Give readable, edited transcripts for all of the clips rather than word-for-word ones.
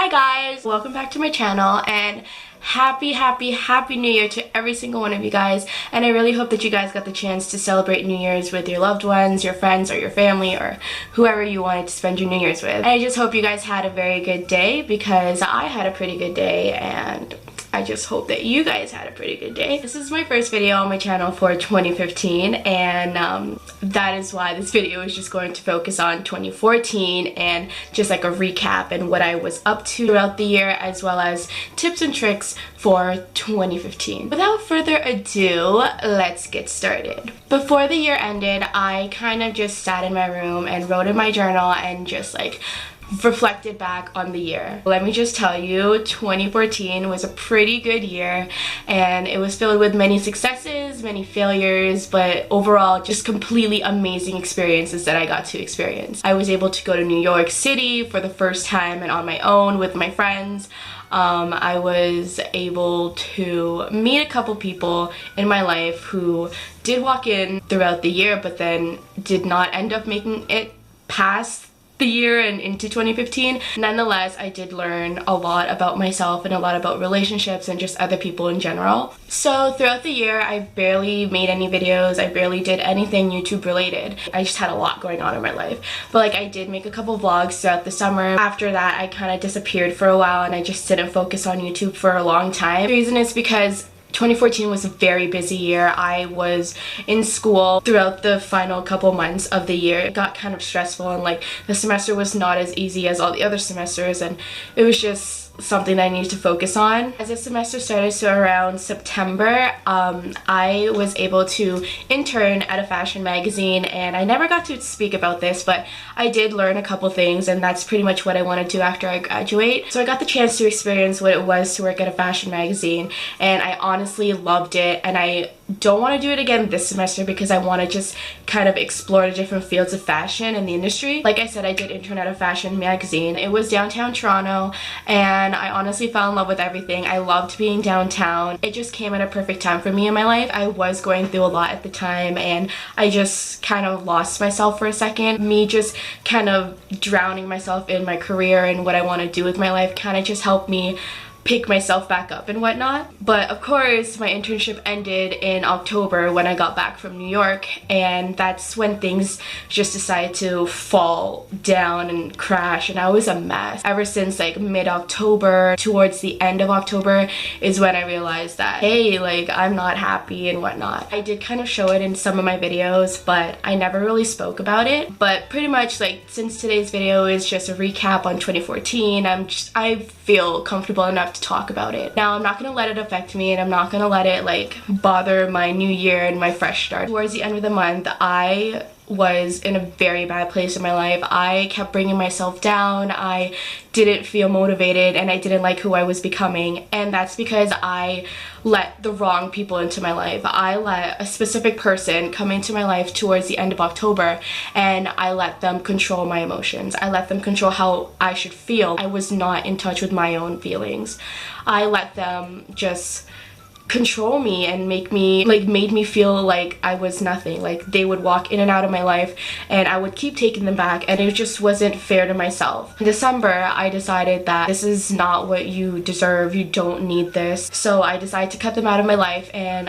Hi guys, welcome back to my channel and happy new year to every single one of you guys. And I really hope that you guys got the chance to celebrate New Year's with your loved ones, your friends, or your family, or whoever you wanted to spend your New Year's with. And I just hope you guys had a very good day, because I had a pretty good day, and I just hope that you guys had a pretty good day. This is my first video on my channel for 2015, and that is why this video is just going to focus on 2014 and just like a recap and what I was up to throughout the year, as well as tips and tricks for 2015. Without further ado, let's get started. Before the year ended, I kind of just sat in my room and wrote in my journal and just like reflected back on the year. Let me just tell you, 2014 was a pretty good year, and it was filled with many successes, many failures, but overall just completely amazing experiences that I got to experience. I was able to go to New York City for the first time and on my own with my friends. I was able to meet a couple people in my life who did walk in throughout the year, but then did not end up making it past the year and into 2015. Nonetheless, I did learn a lot about myself and a lot about relationships and just other people in general. So throughout the year, I barely made any videos. I barely did anything YouTube related. I just had a lot going on in my life. But like, I did make a couple vlogs throughout the summer. After that, I kind of disappeared for a while and I just didn't focus on YouTube for a long time. The reason is because 2014 was a very busy year. I was in school throughout the final couple months of the year. It got kind of stressful, and like the semester was not as easy as all the other semesters, and it was just something that I needed to focus on. As the semester started, so around September, I was able to intern at a fashion magazine, and I never got to speak about this, but I did learn a couple things, and that's pretty much what I want to do after I graduate. So I got the chance to experience what it was to work at a fashion magazine, and I honestly loved it, and I don't want to do it again this semester because I want to just kind of explore the different fields of fashion in the industry. Like I said, I did intern at a fashion magazine. It was downtown Toronto, and I honestly fell in love with everything. I loved being downtown. It just came at a perfect time for me in my life. I was going through a lot at the time, and I just kind of lost myself for a second. Me just kind of drowning myself in my career and what I want to do with my life kind of just helped me pick myself back up and whatnot. But of course, my internship ended in October when I got back from New York, and that's when things just decided to fall down and crash, and I was a mess. Ever since like mid-October, towards the end of October, is when I realized that, hey, like, I'm not happy and whatnot. I did kind of show it in some of my videos, but I never really spoke about it. But pretty much, like, since today's video is just a recap on 2014, I feel comfortable enough to talk about it. Now, I'm not gonna let it affect me, and I'm not gonna let it like bother my new year and my fresh start. Towards the end of the month, I was in a very bad place in my life. I kept bringing myself down. I didn't feel motivated, and I didn't like who I was becoming, and that's because I let the wrong people into my life. I let a specific person come into my life towards the end of October, and I let them control my emotions. I let them control how I should feel. I was not in touch with my own feelings. I let them just control me and made me feel like I was nothing. Like, they would walk in and out of my life, and I would keep taking them back, and it just wasn't fair to myself. In December, I decided that this is not what you deserve. You don't need this. So I decided to cut them out of my life, and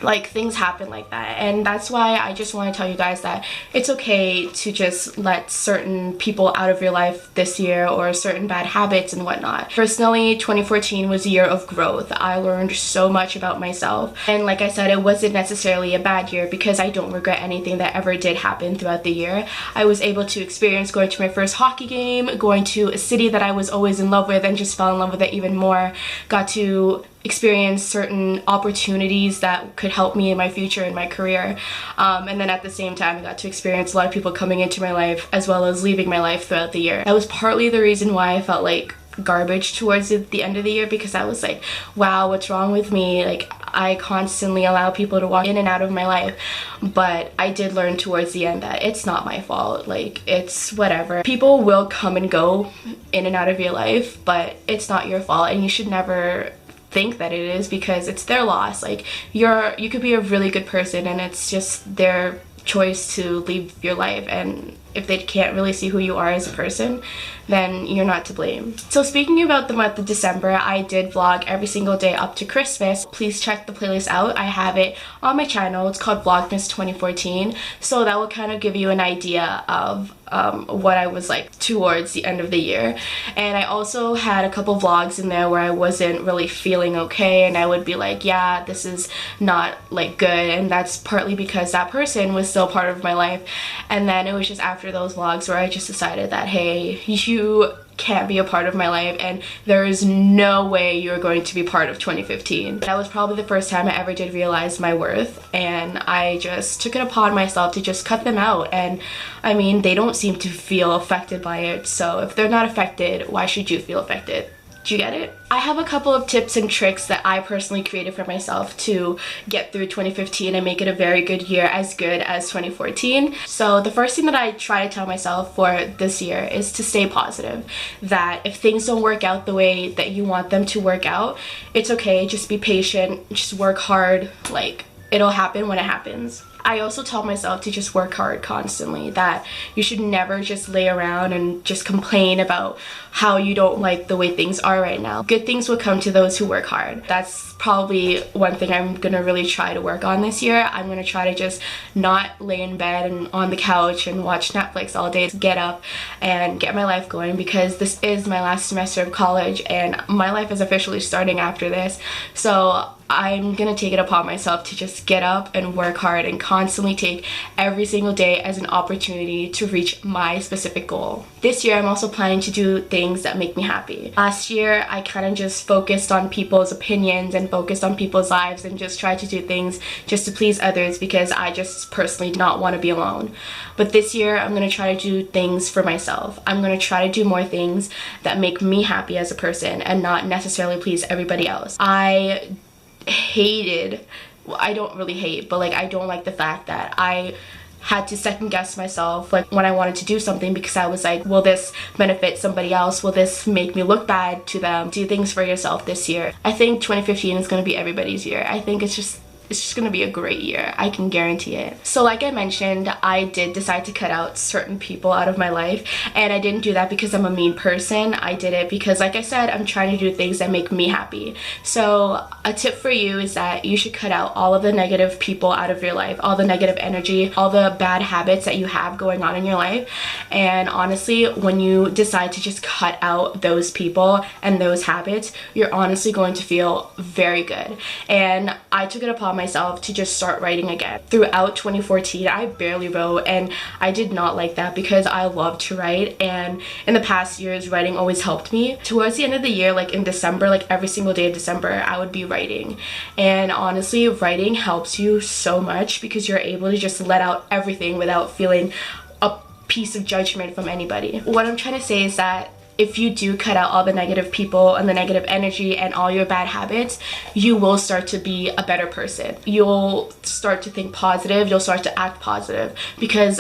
like, things happen like that. And that's why I just want to tell you guys that it's okay to just let certain people out of your life this year, or certain bad habits and whatnot. Personally, 2014 was a year of growth. I learned so much about myself, and like I said, it wasn't necessarily a bad year because I don't regret anything that ever did happen throughout the year. I was able to experience going to my first hockey game, going to a city that I was always in love with and just fell in love with it even more. Got to experience certain opportunities that could help me in my future in my career, and then at the same time I got to experience a lot of people coming into my life as well as leaving my life throughout the year. That was partly the reason why I felt like garbage towards the end of the year, because I was like, wow, what's wrong with me? Like, I constantly allow people to walk in and out of my life. But I did learn towards the end that it's not my fault. Like, it's whatever. People will come and go in and out of your life, but it's not your fault, and you should never think that it is, because it's their loss. Like, you could be a really good person, and it's just their choice to leave your life, and if they can't really see who you are as a person, then you're not to blame. So speaking about the month of December, I did vlog every single day up to Christmas. Please check the playlist out. I have it on my channel. It's called Vlogmas 2014. So that will kind of give you an idea of what I was like towards the end of the year. And I also had a couple vlogs in there where I wasn't really feeling okay, and I would be like, yeah, this is not like good, and that's partly because that person was still part of my life. And then it was just after those vlogs where I just decided that, hey, you can't be a part of my life, and there is no way you're going to be part of 2015. That was probably the first time I ever did realize my worth, and I just took it upon myself to just cut them out. And I mean, they don't seem to feel affected by it, so if they're not affected, why should you feel affected? Do you get it? I have a couple of tips and tricks that I personally created for myself to get through 2015 and make it a very good year, as good as 2014. So the first thing that I try to tell myself for this year is to stay positive. That if things don't work out the way that you want them to work out, it's okay. Just be patient. Just work hard. Like, it'll happen when it happens. I also tell myself to just work hard constantly, that you should never just lay around and just complain about how you don't like the way things are right now. Good things will come to those who work hard. That's probably one thing I'm gonna really try to work on this year. I'm gonna try to just not lay in bed and on the couch and watch Netflix all day. Get up and get my life going, because this is my last semester of college and my life is officially starting after this. So I'm gonna take it upon myself to just get up and work hard and constantly take every single day as an opportunity to reach my specific goal. This year I'm also planning to do things that make me happy. Last year I kind of just focused on people's opinions and focused on people's lives and just tried to do things just to please others because I just personally did not want to be alone. But this year I'm gonna try to do things for myself. I'm gonna try to do more things that make me happy as a person and not necessarily please everybody else. I don't really hate, but like I don't like the fact that I had to second guess myself like when I wanted to do something, because I was like, will this benefit somebody else? Will this make me look bad to them? Do things for yourself this year. I think 2015 is going to be everybody's year. I think it's just gonna be a great year. I can guarantee it. So like I mentioned, I did decide to cut out certain people out of my life, and I didn't do that because I'm a mean person. I did it because, like I said, I'm trying to do things that make me happy. So a tip for you is that you should cut out all of the negative people out of your life, all the negative energy, all the bad habits that you have going on in your life. And honestly, when you decide to just cut out those people and those habits, you're honestly going to feel very good. And I took it upon myself to just start writing again. Throughout 2014, I barely wrote, and I did not like that because I love to write, and in the past years, writing always helped me. Towards the end of the year, like in December, like every single day of December, I would be writing. And honestly, writing helps you so much because you're able to just let out everything without feeling a piece of judgment from anybody. What I'm trying to say is that if you do cut out all the negative people and the negative energy and all your bad habits, you will start to be a better person. You'll start to think positive, you'll start to act positive, because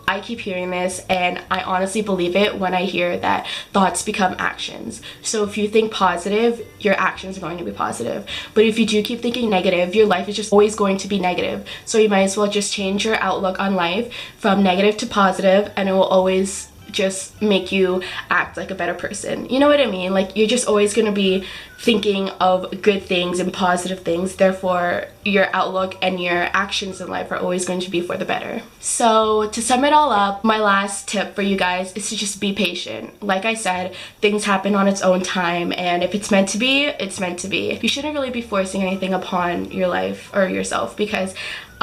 I keep hearing this and I honestly believe it when I hear that thoughts become actions. So if you think positive, your actions are going to be positive. But if you do keep thinking negative, your life is just always going to be negative. So you might as well just change your outlook on life from negative to positive, and it will always just make you act like a better person. You know what I mean? Like, you're just always going to be thinking of good things and positive things, therefore your outlook and your actions in life are always going to be for the better. So to sum it all up, my last tip for you guys is to just be patient. Like I said, things happen on its own time, and if it's meant to be, it's meant to be. You shouldn't really be forcing anything upon your life or yourself, because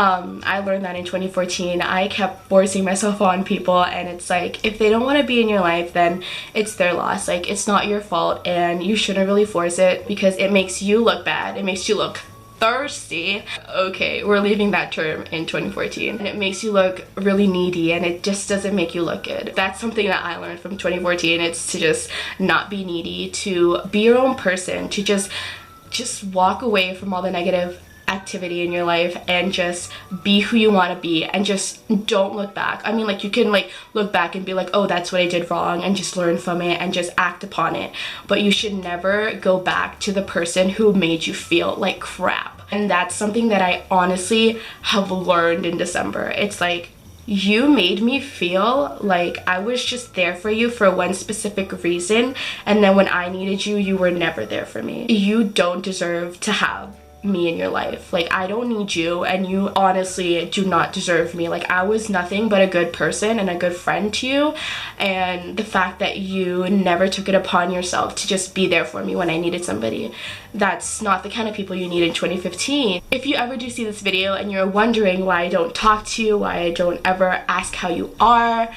I learned that in 2014. I kept forcing myself on people, and it's like, if they don't want to be in your life, then it's their loss. Like, it's not your fault, and you shouldn't really force it because it makes you look bad. It makes you look thirsty. Okay, we're leaving that term in 2014. And it makes you look really needy, and it just doesn't make you look good. That's something that I learned from 2014. It's to just not be needy, to be your own person, to just walk away from all the negative activity in your life and just be who you want to be, and just don't look back. I mean, like, you can like look back and be like, oh, that's what I did wrong, and just learn from it and just act upon it, but you should never go back to the person who made you feel like crap. And that's something that I honestly have learned in December. It's like, you made me feel like I was just there for you for one specific reason, and then when I needed you, you were never there for me. You don't deserve to have me in your life. Like, I don't need you, and you honestly do not deserve me. Like, I was nothing but a good person and a good friend to you, and the fact that you never took it upon yourself to just be there for me when I needed somebody, that's not the kind of people you need in 2015. If you ever do see this video and you're wondering why I don't talk to you, why I don't ever ask how you are,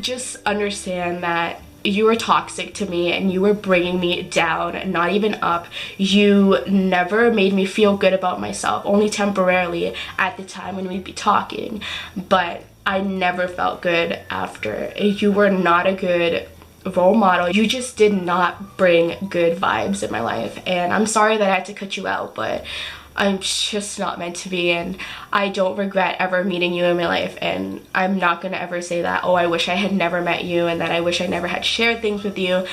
just understand that you were toxic to me and you were bringing me down, not even up. You never made me feel good about myself, only temporarily at the time when we'd be talking, but I never felt good after. You were not a good role model. You just did not bring good vibes in my life, and I'm sorry that I had to cut you out, but I'm just not meant to be, and I don't regret ever meeting you in my life, and I'm not gonna ever say that, oh, I wish I had never met you and that I wish I never had shared things with you.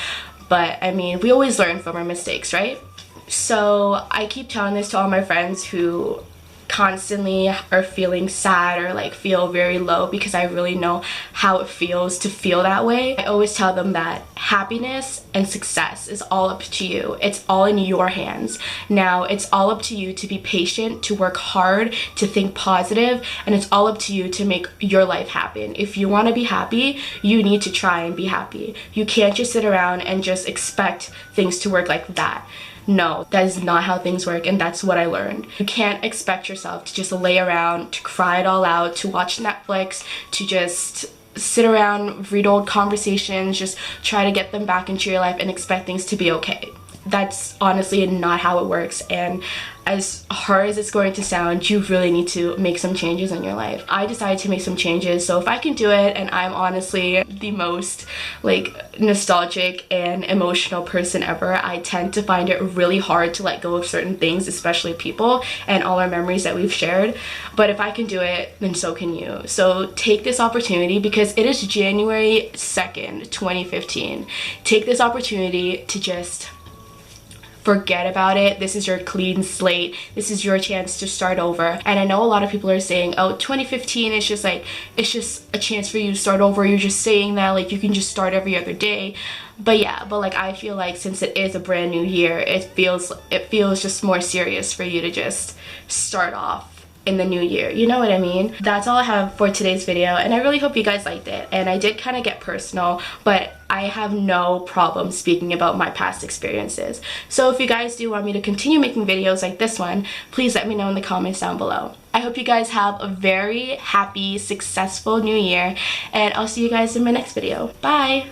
But I mean, we always learn from our mistakes, right? So I keep telling this to all my friends who constantly are feeling sad or like feel very low, because I really know how it feels to feel that way. I always tell them that happiness and success is all up to you. It's all in your hands. Now it's all up to you to be patient, to work hard, to think positive, and it's all up to you to make your life happen. If you want to be happy, you need to try and be happy. You can't just sit around and just expect things to work like that. No, that is not how things work, and that's what I learned. You can't expect yourself to just lay around, to cry it all out, to watch Netflix, to just sit around, read old conversations, just try to get them back into your life and expect things to be okay. That's honestly not how it works, and as hard as it's going to sound, you really need to make some changes in your life. I decided to make some changes, so if I can do it, and I'm honestly the most like nostalgic and emotional person ever, I tend to find it really hard to let go of certain things, especially people and all our memories that we've shared. But if I can do it, then so can you. So take this opportunity, because it is January 2nd, 2015. Take this opportunity to just forget about it. This is your clean slate. This is your chance to start over. And I know a lot of people are saying, oh, 2015 is just like, it's just a chance for you to start over. You're just saying that like you can just start every other day. But yeah, but like I feel like since it is a brand new year, it feels just more serious for you to just start off in the new year, you know what I mean? That's all I have for today's video, and I really hope you guys liked it. And I did kind of get personal, but I have no problem speaking about my past experiences. So if you guys do want me to continue making videos like this one, please let me know in the comments down below. I hope you guys have a very happy, successful new year, and I'll see you guys in my next video. Bye!